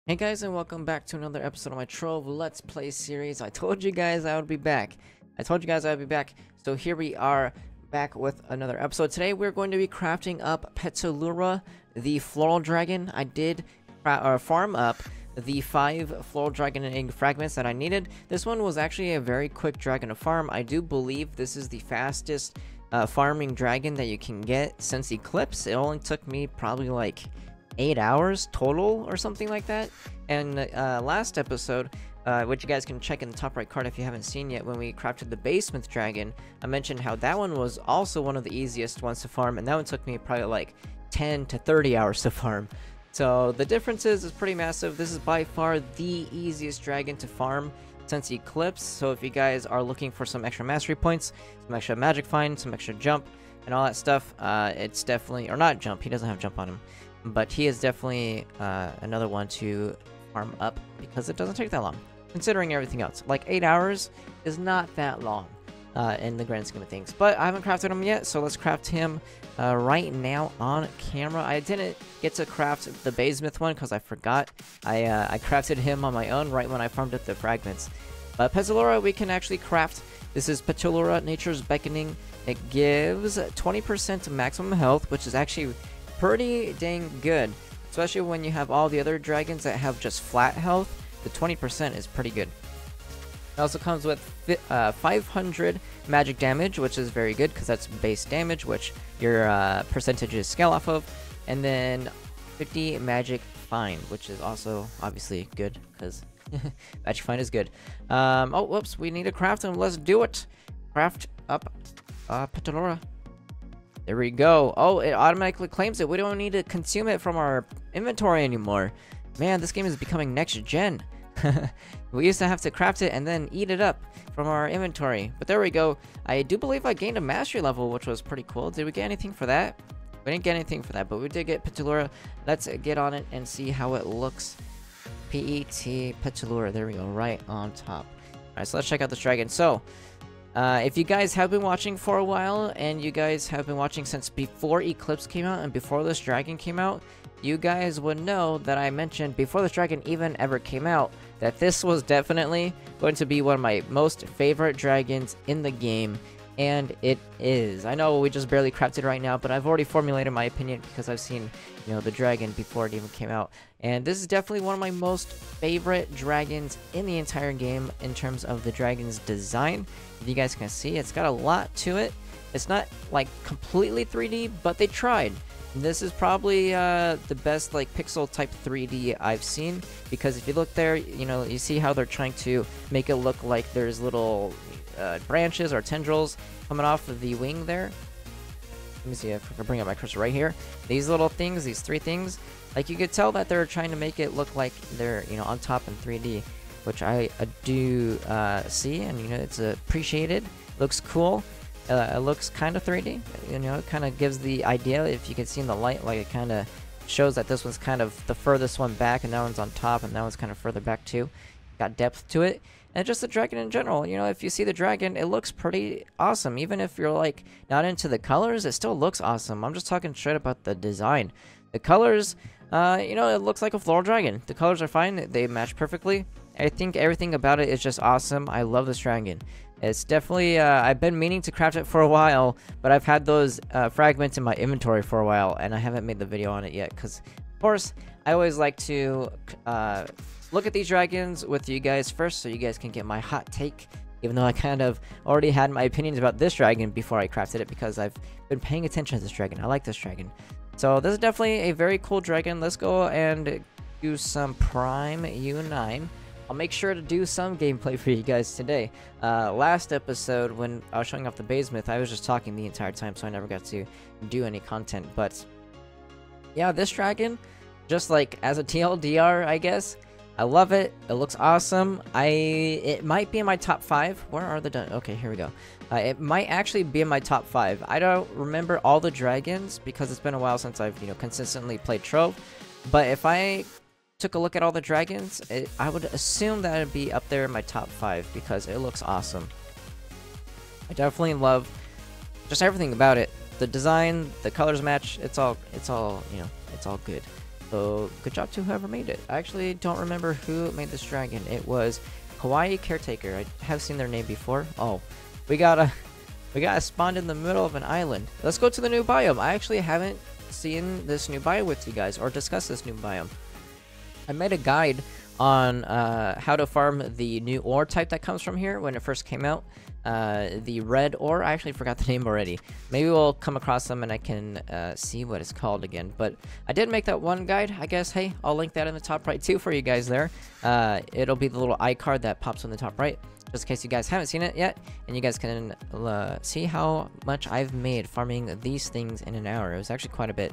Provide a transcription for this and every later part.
Hey guys, and welcome back to another episode of my Trove Let's Play series. I told you guys I would be back. So here we are back with another episode. Today we're going to be crafting up Petallura, the Floral Dragon. I did farm up the 5 Floral Dragon and egg fragments that I needed. This one was actually a very quick dragon to farm. I do believe this is the fastest farming dragon that you can get since Eclipse. It only took me probably like 8 hours total or something like that. And last episode, which you guys can check in the top right card if you haven't seen yet, when we crafted the basement dragon, I mentioned how that one was also one of the easiest ones to farm, and that one took me probably like 10 to 30 hours to farm. So the difference is pretty massive. This is by far the easiest dragon to farm since Eclipse. So if you guys are looking for some extra mastery points, some extra magic find, some extra jump, and all that stuff, it's definitely, or not jump, he doesn't have jump on him, but he is definitely another one to farm up because it doesn't take that long, considering everything else. Like 8 hours is not that long in the grand scheme of things. But I haven't crafted him yet, so let's craft him right now on camera. I didn't get to craft the Basmith one because I forgot. I crafted him on my own right when I farmed up the fragments. But Petallura we can actually craft. This is Petallura, Nature's Beckoning. It gives 20% maximum health, which is actually pretty dang good, especially when you have all the other dragons that have just flat health. The 20% is pretty good. It also comes with 500 magic damage, which is very good because that's base damage, which your percentages scale off of, and then 50 magic find, which is also obviously good because magic find is good. Oh, whoops, we need to craft him. Let's do it. Craft up Petallura. There we go. Oh, it automatically claims it. We don't need to consume it from our inventory anymore. Man, this game is becoming next gen. We used to have to craft it and then eat it up from our inventory. But there we go. I do believe I gained a mastery level, which was pretty cool. Did we get anything for that? We didn't get anything for that, but we did get Petallura. Let's get on it and see how it looks. P-E-T, Petallura. There we go, right on top. Alright, so let's check out this dragon. So, if you guys have been watching for a while, and you guys have been watching since before Eclipse came out and before this dragon came out, you guys would know that I mentioned before this dragon even ever came out that this was definitely going to be one of my most favorite dragons in the game, and it is. I know we just barely crafted right now, but I've already formulated my opinion because I've seen, you know, the dragon before it even came out, and this is definitely one of my most favorite dragons in the entire game in terms of the dragon's design. If you guys can see, it's got a lot to it. It's not like completely 3D, but they tried. This is probably the best like pixel type 3D I've seen, because if you look there, you know, you see how they're trying to make it look like there's little branches or tendrils coming off of the wing there. Let me see if I can bring up my cursor right here. These little things, these 3 things, like you could tell that they're trying to make it look like they're, you know, on top in 3D, which I do see, and you know, it's appreciated. Looks cool. It looks kind of 3D, you know, it kind of gives the idea, if you can see in the light, like it kind of shows that this one's kind of the furthest one back, and that one's on top, and that one's kind of further back too. Got depth to it. And just the dragon in general, you know, if you see the dragon, it looks pretty awesome. Even if you're like not into the colors, it still looks awesome. I'm just talking straight about the design. The colors, you know, it looks like a floral dragon. The colors are fine, they match perfectly. I think everything about it is just awesome. I love this dragon. It's definitely, I've been meaning to craft it for a while, but I've had those fragments in my inventory for a while, and I haven't made the video on it yet, because, of course, I always like to look at these dragons with you guys first, so you guys can get my hot take, even though I kind of already had my opinions about this dragon before I crafted it, because I've been paying attention to this dragon. I like this dragon. So this is definitely a very cool dragon. Let's go and do some Prime U9. I'll make sure to do some gameplay for you guys today. Last episode, when I was showing off the Basmith, I was just talking the entire time, so I never got to do any content. But yeah, this dragon, just like as a TLDR, I guess, I love it. It looks awesome. It might be in my top 5. Where are the okay, here we go. It might actually be in my top 5. I don't remember all the dragons because it's been a while since I've, you know, consistently played Trove. But if I took a look at all the dragons, I would assume that it'd be up there in my top 5 because it looks awesome. I definitely love just everything about it. The design, the colors match, it's all, you know, it's all good. So good job to whoever made it. I actually don't remember who made this dragon. It was Hawaii Caretaker. I have seen their name before. Oh, we got spawned in the middle of an island. Let's go to the new biome. I actually haven't seen this new biome with you guys or discussed this new biome. I made a guide on how to farm the new ore type that comes from here when it first came out. The red ore, I actually forgot the name already. Maybe we'll come across them and I can see what it's called again. But I did make that one guide. I guess, hey, I'll link that in the top right too for you guys there. It'll be the little iCard that pops on the top right, just in case you guys haven't seen it yet. And you guys can see how much I've made farming these things in an hour. It was actually quite a bit.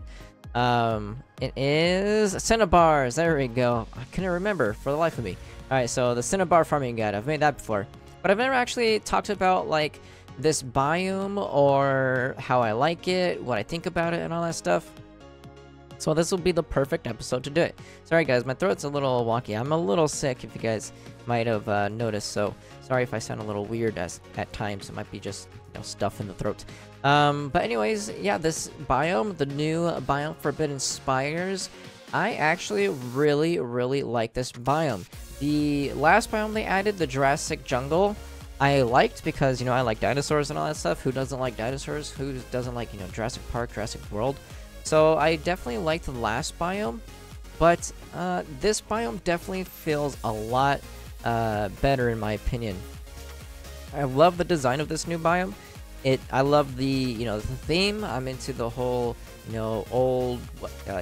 It is Cinnabars. There we go. I couldn't remember for the life of me. Alright, so the Cinnabar farming guide. I've made that before. But I've never actually talked about, like, this biome or how I like it, what I think about it, and all that stuff. So this will be the perfect episode to do it. Sorry, guys. My throat's a little wonky. I'm a little sick, if you guys might have noticed. So sorry if I sound a little weird at times. It might be just, you know, stuff in the throat. But anyways, yeah, this biome, the new biome Forbidden Spires, I actually really like this biome. The last biome they added, the Jurassic Jungle, I liked because, you know, I like dinosaurs and all that stuff. Who doesn't like dinosaurs? Who doesn't like, you know, Jurassic Park, Jurassic World? So I definitely liked the last biome, but this biome definitely feels a lot better in my opinion. I love the design of this new biome. I love the, you know, the theme. I'm into the whole, you know, old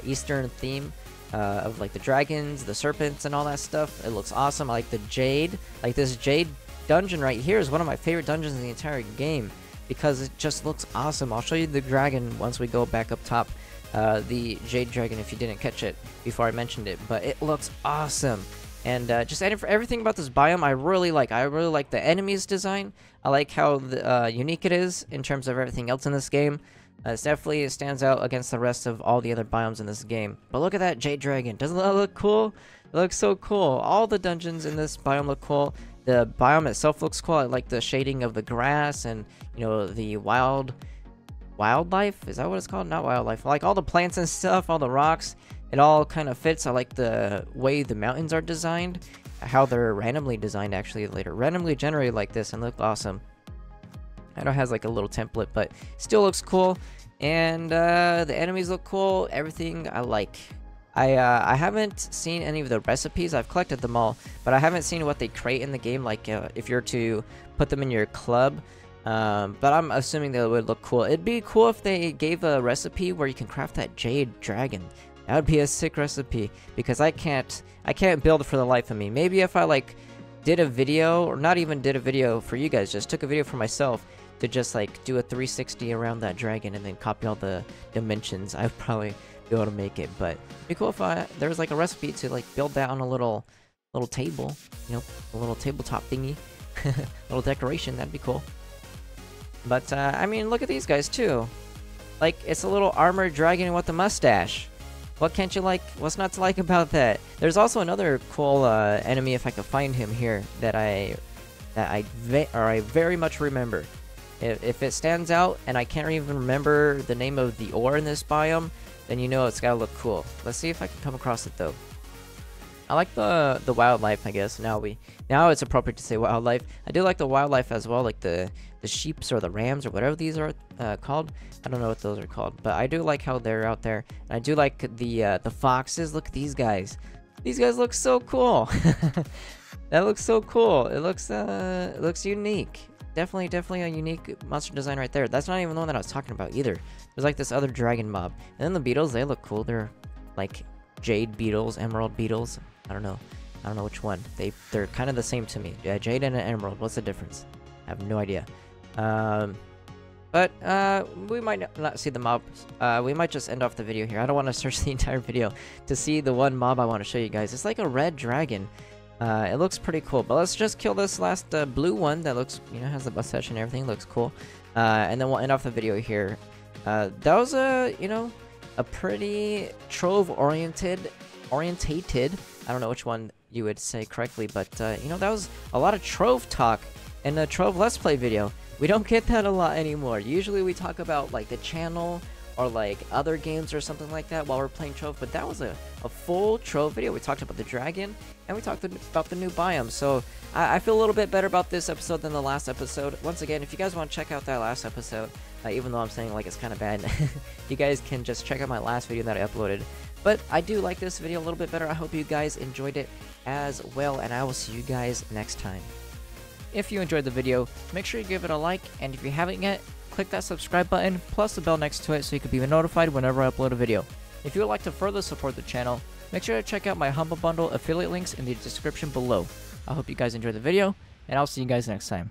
Eastern theme of like the dragons, the serpents, and all that stuff. It looks awesome. I like the jade. Like this jade dungeon right here is one of my favorite dungeons in the entire game because it just looks awesome. I'll show you the dragon once we go back up top. The jade dragon, if you didn't catch it before I mentioned it, but it looks awesome. And just everything about this biome I really like. I really like the enemies design. I like how unique it is in terms of everything else in this game. It definitely stands out against the rest of all the other biomes in this game. But look at that jade dragon. Doesn't that look cool? It looks so cool. All the dungeons in this biome look cool. The biome itself looks cool. I like the shading of the grass and, you know, the wildlife. Is that what it's called? Not wildlife. Like all the plants and stuff, all the rocks. It all kind of fits. I like the way the mountains are designed, how they're randomly designed actually later. Randomly generated like this and look awesome. I know it has like a little template, but still looks cool. And the enemies look cool. Everything I like. I haven't seen any of the recipes. I've collected them all, but I haven't seen what they create in the game, like if you're to put them in your club. But I'm assuming they would look cool. It'd be cool if they gave a recipe where you can craft that jade dragon. That would be a sick recipe, because I can't build for the life of me. Maybe if I like did a video, or not even did a video for you guys, just took a video for myself to just like do a 360 around that dragon and then copy all the dimensions, I'd probably be able to make it. But it'd be cool if there was like a recipe to like build that on a little table, you know, a little tabletop thingy, little decoration. That'd be cool. But I mean, look at these guys too. Like, it's a little armored dragon with a mustache. What can't you like? What's not to like about that? There's also another cool enemy, if I could find him here, that I very much remember. If it stands out and I can't even remember the name of the ore in this biome, then you know it's gotta look cool. Let's see if I can come across it though. I like the wildlife, I guess. Now it's appropriate to say wildlife. I do like the wildlife as well, like the sheeps or the rams or whatever these are called. I don't know what those are called, but I do like how they're out there. And I do like the foxes. Look at these guys. These guys look so cool. That looks so cool. It looks unique. Definitely a unique monster design right there. That's not even the one that I was talking about either. There's like this other dragon mob. And then the beetles, they look cool. They're like jade beetles, emerald beetles. I don't know which one. They're kind of the same to me. Yeah, jade and an emerald. What's the difference? I have no idea. But we might not see the mobs. We might just end off the video here. I don't want to search the entire video to see the one mob I want to show you guys. It's like a red dragon. It looks pretty cool. But let's just kill this last blue one that looks, you know, has the mustache and everything. Looks cool. And then we'll end off the video here. That was you know, a pretty Trove orientated. I don't know which one you would say correctly, but you know, that was a lot of Trove talk in a Trove Let's Play video. We don't get that a lot anymore. Usually we talk about like the channel or like other games or something like that while we're playing Trove, but that was a full Trove video. We talked about the dragon, and we talked about the new biome, so I feel a little bit better about this episode than the last episode. Once again, if you guys want to check out that last episode, even though I'm saying like it's kind of bad, you guys can just check out my last video that I uploaded. But I do like this video a little bit better. I hope you guys enjoyed it as well, and I will see you guys next time. If you enjoyed the video, make sure you give it a like, and if you haven't yet, click that subscribe button plus the bell next to it so you can be notified whenever I upload a video. If you would like to further support the channel, make sure to check out my Humble Bundle affiliate links in the description below. I hope you guys enjoyed the video, and I'll see you guys next time.